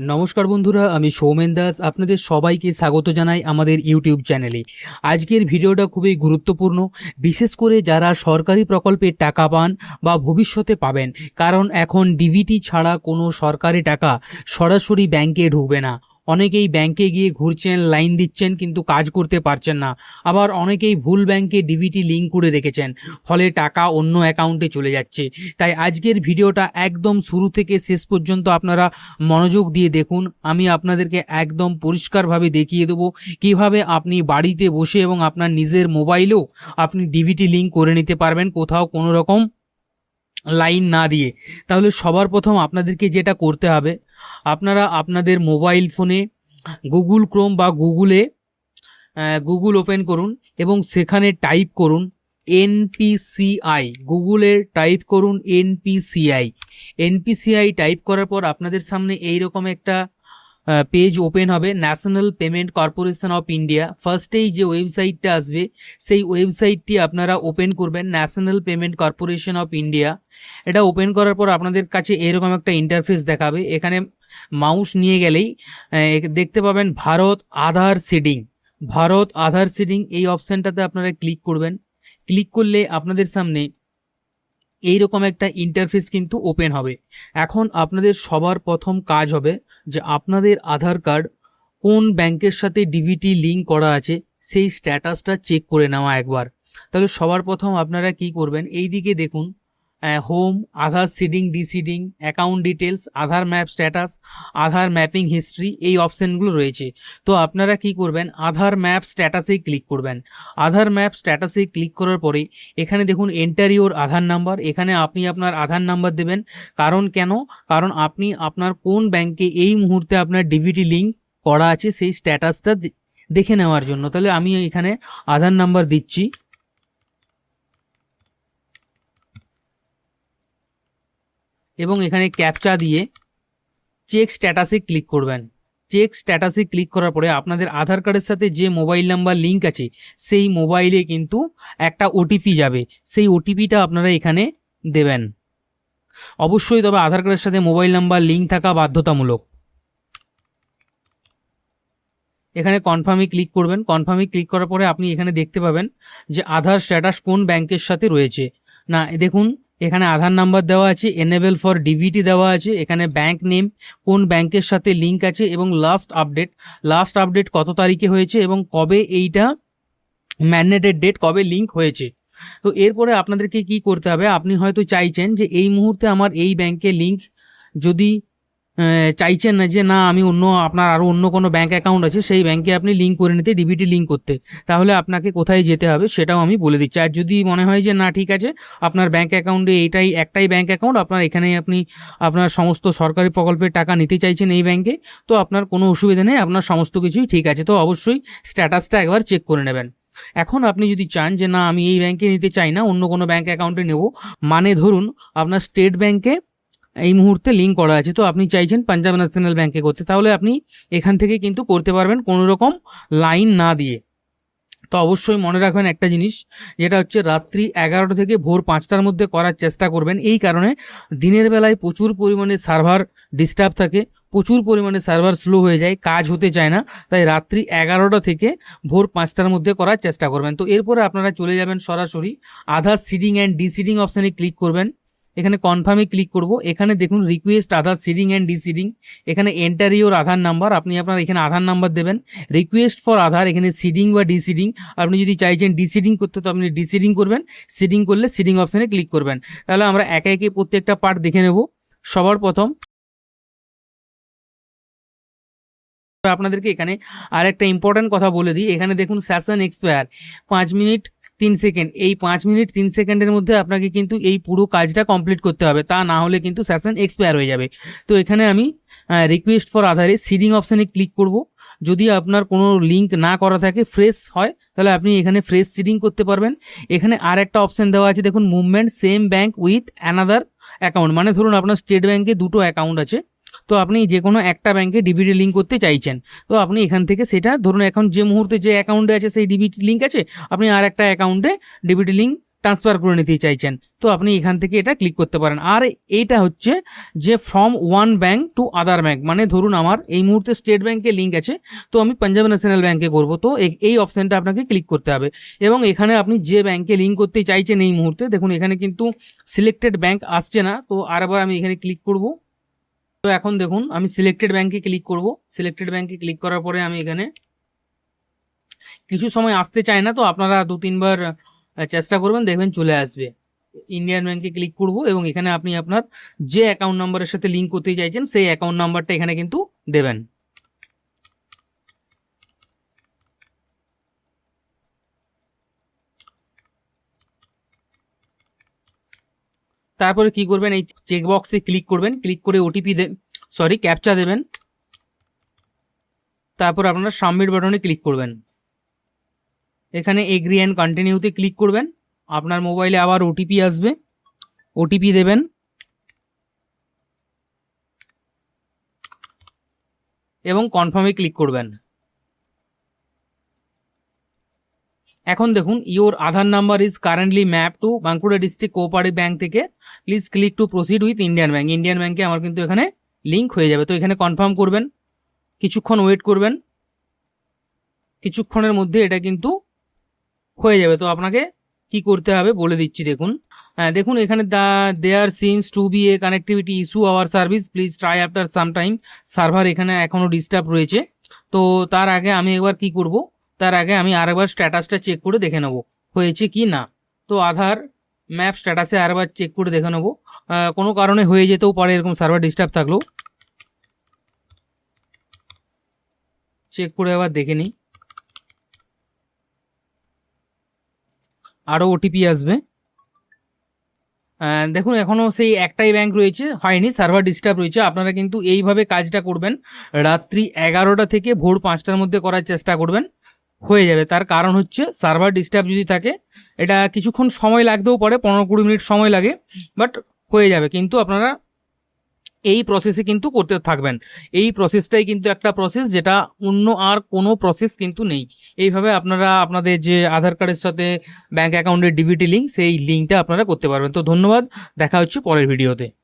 নমস্কার বন্ধুরা, আমি সৌমেন দাস আপনাদের সবাইকে স্বাগত জানাই আমাদের ইউটিউব চ্যানেলে। আজকের ভিডিওটা খুবই গুরুত্বপূর্ণ, বিশেষ করে যারা সরকারি প্রকল্পের টাকা পান বা ভবিষ্যতে পাবেন। কারণ এখন ডিবিটি ছাড়া কোনো সরকারি টাকা সরাসরি ব্যাংকে ঢুকবে না। অনেকেই ব্যাংকে গিয়ে ঘুরছেন, লাইন দিচ্ছেন, কিন্তু কাজ করতে পারছেন না। আবার অনেকেই ভুল ব্যাংকে ডিবিটি লিঙ্ক করে রেখেছেন, ফলে টাকা অন্য অ্যাকাউন্টে চলে যাচ্ছে। তাই আজকের ভিডিওটা একদম শুরু থেকে শেষ পর্যন্ত আপনারা মনোযোগ দিয়ে দেখুন। আমি আপনাদেরকে একদম পরিষ্কারভাবে দেখিয়ে দেবো কিভাবে আপনি বাড়িতে বসে এবং আপনার নিজের মোবাইলেও আপনি ডিবিটি লিঙ্ক করে নিতে পারবেন, কোথাও কোনো রকম লাইন না দিয়ে। তাহলে সবার প্রথম আপনাদেরকে যেটা করতে হবে, আপনারা আপনাদের মোবাইল ফোনে গুগল ক্রোম বা গুগল ওপেন করুন এবং সেখানে টাইপ করুন এনপিসিআই। গুগলে টাইপ করুন এনপিসিআই। এনপিসিআই টাইপ করার পর আপনাদের সামনে এইরকম একটা পেজ ওপেন হবে, national payment corporation of India. ফার্স্টেই যে ওয়েবসাইটটা আসবে সেই ওয়েবসাইটটি আপনারা ওপেন করবেন, national payment corporation of India. এটা ওপেন করার পর আপনাদের কাছে এরকম একটা ইন্টারফেস দেখাবে। এখানে মাউস নিয়ে গেলেই দেখতে পাবেন ভারত আধার সিডিং। ভারত আধার সিডিং এই অপশানটাতে আপনারা ক্লিক করবেন। ক্লিক করলে আপনাদের সামনে এইরকম একটা ইন্টারফেস কিন্তু ওপেন হবে। এখন আপনাদের সবার প্রথম কাজ হবে যে আপনাদের আধার কার্ড কোন ব্যাংকের সাথে ডিবিটি লিঙ্ক করা আছে সেই স্ট্যাটাসটা চেক করে নেওয়া একবার। তাহলে সবার প্রথম আপনারা কি করবেন, এই দিকে দেখুন হোম, আধার সিডিং, ডিসিডিং, অ্যাকাউন্ট ডিটেলস, আধার ম্যাপ স্ট্যাটাস, আধার ম্যাপিং হিস্ট্রি, এই অপশানগুলো রয়েছে। তো আপনারা কি করবেন, আধার ম্যাপ স্ট্যাটাসে ক্লিক করবেন। আধার ম্যাপ স্ট্যাটাসে ক্লিক করার পরে এখানে দেখুন এন্টার ইওর আধার নাম্বার। এখানে আপনি আপনার আধার নাম্বার দেবেন। কারণ আপনি আপনার কোন ব্যাংকে এই মুহূর্তে আপনার ডিবিটি লিঙ্ক করা আছে সেই স্ট্যাটাসটা দেখে নেওয়ার জন্য। তাহলে আমি এখানে আধার নাম্বার দিচ্ছি এবং এখানে ক্যাপচা দিয়ে চেক স্ট্যাটাসে ক্লিক করবেন। চেক স্ট্যাটাসে ক্লিক করার পরে আপনাদের আধার কার্ডের সাথে যে মোবাইল নাম্বার লিঙ্ক আছে সেই মোবাইলে কিন্তু একটা ওটিপি যাবে, সেই ওটিপিটা আপনারা এখানে দেবেন অবশ্যই। তবে আধার কার্ডের সাথে মোবাইল নাম্বার লিঙ্ক থাকা বাধ্যতামূলক। এখানে কনফার্মে ক্লিক করবেন। কনফার্মে ক্লিক করার পরে আপনি এখানে দেখতে পাবেন যে আধার স্ট্যাটাস কোন ব্যাংকের সাথে রয়েছে। না দেখুন এখানে আধার নাম্বার দেওয়া আছে, এনেবল ফর ডিবিটি দেওয়া আছে, এখানে ব্যাংক নেম, কোন ব্যাংকের সাথে লিঙ্ক আছে এবং লাস্ট আপডেট কত তারিখে হয়েছে এবং কবে এইটা ম্যান্ডেটেড ডেট, কবে লিঙ্ক হয়েছে। তো এরপরে আপনাদেরকে কি করতে হবে, আপনি হয়তো চাইছেন যে এই মুহূর্তে আমার এই ব্যাংকে লিঙ্ক, যদি চাইছেন না যে না আমি আপনার আরও অন্য কোনো ব্যাঙ্ক অ্যাকাউন্ট আছে সেই ব্যাঙ্কে আপনি লিঙ্ক করে নিতে, ডিবিটি লিঙ্ক করতে, তাহলে আপনাকে কোথায় যেতে হবে সেটাও আমি বলে দিচ্ছি। আর যদি মনে হয় যে না ঠিক আছে আপনার ব্যাঙ্ক অ্যাকাউন্টে একটাই ব্যাঙ্ক অ্যাকাউন্ট, এখানেই আপনি আপনার সমস্ত সরকারি প্রকল্পের টাকা নিতে চাইছেন এই ব্যাঙ্কে, তো আপনার কোনো অসুবিধা নেই, আপনার সমস্ত কিছুই ঠিক আছে। তো অবশ্যই স্ট্যাটাসটা একবার চেক করে নেবেন। এখন আপনি যদি চান যে না আমি এই ব্যাঙ্কে নিতে চাই না, অন্য কোনো ব্যাঙ্ক অ্যাকাউন্টে নেব, মানে ধরুন আপনার স্টেট ব্যাঙ্কে এই মুহূর্তে লিঙ্ক করা আছে, তো আপনি চাইছেন পাঞ্জাব ন্যাশনাল ব্যাংকে করতে, তাহলে আপনি এখান থেকে কিন্তু করতে পারবেন কোনো রকম লাইন না দিয়ে। তো অবশ্যই মনে রাখবেন একটা জিনিস, যেটা হচ্ছে রাত্রি 11টা থেকে ভোর 5টার মধ্যে করার চেষ্টা করবেন। এই কারণে দিনের বেলায় প্রচুর পরিমাণে সার্ভার ডিস্টার্ব থাকে, প্রচুর পরিমাণে সার্ভার স্লো হয়ে যায়, কাজ হতে চায় না। তাই রাত্রি 11টা থেকে ভোর 5টার মধ্যে করার চেষ্টা করবেন। তো এরপরে আপনারা চলে যাবেন সরাসরি আধার সিডিং অ্যান্ড ডিসিডিং অপশানে ক্লিক করবেন। এখানে কনফার্মে ক্লিক করব। এখানে দেখুন রিকোয়েস্ট আধার সিডিং অ্যান্ড ডিসিডিং, এখানে এন্টার ইওর আধার নাম্বার, আপনি আপনার এখানে আধার নাম্বার দেবেন। রিকোয়েস্ট ফর আধার, এখানে সিডিং বা ডিসিডিং, আপনি যদি চাইছেন ডিসিডিং করতে তো আপনি ডিসিডিং করবেন, সিডিং করলে সিডিং অপশানে ক্লিক করবেন। তাহলে আমরা একে একে প্রত্যেকটা পার্ট দেখে নেব। সবার প্রথম আপনাদেরকে এখানে আর একটা ইম্পর্ট্যান্ট কথা বলে দিই, এখানে দেখুন সেশন এক্সপায়ার 5 মিনিট 3 সেকেন্ড, এই 5 মিনিট 3 সেকেন্ডের মধ্যে আপনাকে কিন্তু এই পুরো কাজটা কমপ্লিট করতে হবে, তা না হলে কিন্তু সেশন এক্সপায়ার হয়ে যাবে। তো এখানে আমি রিকোয়েস্ট ফর আধারে সিডিং অপশানে ক্লিক করব। যদি আপনার কোনো লিঙ্ক না করা থাকে, ফ্রেশ হয়, তাহলে আপনি এখানে ফ্রেশ সিডিং করতে পারবেন। এখানে আর একটা অপশান দেওয়া আছে দেখুন, movement same bank with another account, মানে ধরুন আপনার স্টেট ব্যাঙ্কে দুটো অ্যাকাউন্ট আছে, তো আপনি যে কোনো একটা ব্যাঙ্কে ডিবিটি লিঙ্ক করতে চাইছেন, তো আপনি এখান থেকে সেটা ধরুন এখন যে মুহূর্তে যে অ্যাকাউন্টে আছে সেই ডিবিটি লিঙ্ক আছে, আপনি আর একটা অ্যাকাউন্টে ডিবিটি লিঙ্ক ট্রান্সফার করে নিতে চাইছেন, তো আপনি এখান থেকে এটা ক্লিক করতে পারেন। আর এইটা হচ্ছে যে from one bank to other bank, মানে ধরুন আমার এই মুহূর্তে স্টেট ব্যাঙ্কে লিঙ্ক আছে, তো আমি পাঞ্জাব ন্যাশনাল ব্যাঙ্কে করবো, তো এই অপশানটা আপনাকে ক্লিক করতে হবে। এবং এখানে আপনি যে ব্যাঙ্কে লিঙ্ক করতে চাইছেন এই মুহূর্তে, দেখুন এখানে কিন্তু সিলেক্টেড ব্যাঙ্ক আসছে না, তো আরেকবার আমি এখানে ক্লিক করব। তো এখন দেখুন আমি সিলেক্টেড ব্যাঙ্কে ক্লিক করব। সিলেক্টেড ব্যাঙ্কে ক্লিক করার পরে আমি এখানে কিছু সময় আসতে চায় না, তো আপনারা 2-3 বার চেষ্টা করবেন, দেখবেন চলে আসবে। ইন্ডিয়ান ব্যাঙ্কে ক্লিক করব এবং এখানে আপনি আপনার যে অ্যাকাউন্ট নাম্বারের সাথে লিঙ্ক করতে চাইছেন সেই অ্যাকাউন্ট নাম্বারটা এখানে কিন্তু দেবেন। তারপরে কি করবেন, এই চেকবক্সে ক্লিক করবেন, ক্লিক করে ওটিপি ক্যাপচা দেবেন। তারপর আপনারা সাবমিট বাটনে ক্লিক করবেন। এখানে এগ্রি অ্যান্ড কন্টিনিউতে ক্লিক করবেন। আপনার মোবাইলে আবার ওটিপি আসবে, ওটিপি দেবেন। এবং কনফার্মে ক্লিক করবেন। এখন দেখুন your Aadhaar number is currently map to Bankura district cooperative bank থেকে, please click to proceed with Indian bank. Indian ব্যাঙ্কে আমার কিন্তু এখানে লিঙ্ক হয়ে যাবে, তো এখানে কনফার্ম করবেন, কিছুক্ষণ ওয়েট করবেন, কিছুক্ষণের মধ্যে এটা কিন্তু হয়ে যাবে। তো আপনাকে কি করতে হবে বলে দিচ্ছি, দেখুন দেখুন এখানে there seems to be a connectivity issue our service, please try after some time. Server এখানে এখনও ডিস্টার্ব রয়েছে। তো তার আগে আমি একবার কি করব, তার আগে আমি আরেকবার স্ট্যাটাসটা চেক করে দেখে নেব হয়েছে কি না। তো আধার ম্যাপ স্ট্যাটাসে আরেকবার চেক করে দেখে নেব, কোনো কারণে হয়ে যেতেও পারে এরকম সার্ভার ডিস্টার্ব থাকলেও। চেক করে আবার দেখে নিই, আরও ওটিপি আসবে। দেখুন এখনও সেই একটাই ব্যাংক রয়েছে, হয়নি, সার্ভার ডিস্টার্ব রয়েছে। আপনারা কিন্তু এইভাবে কাজটা করবেন, রাত্রি 11টা থেকে ভোর 5টার মধ্যে করার চেষ্টা করবেন, হয়ে যাবে। তার কারণ হচ্ছে সার্ভার ডিস্টার্ব যদি থাকে, এটা কিছুক্ষণ সময় লাগতেও পারে, 15-20 মিনিট সময় লাগে, বাট হয়ে যাবে। কিন্তু আপনারা এই প্রসেসে কিন্তু করতে থাকবেন। এই প্রসেসটাই কিন্তু একটা প্রসেস, যেটা অন্য আর কোনো প্রসেস কিন্তু নেই। এইভাবে আপনারা আপনাদের যে আধার কার্ডের সাথে ব্যাঙ্ক অ্যাকাউন্টের ডিবিটি লিঙ্ক, সেই লিঙ্কটা আপনারা করতে পারবেন। তো ধন্যবাদ, দেখা হচ্ছে পরের ভিডিওতে।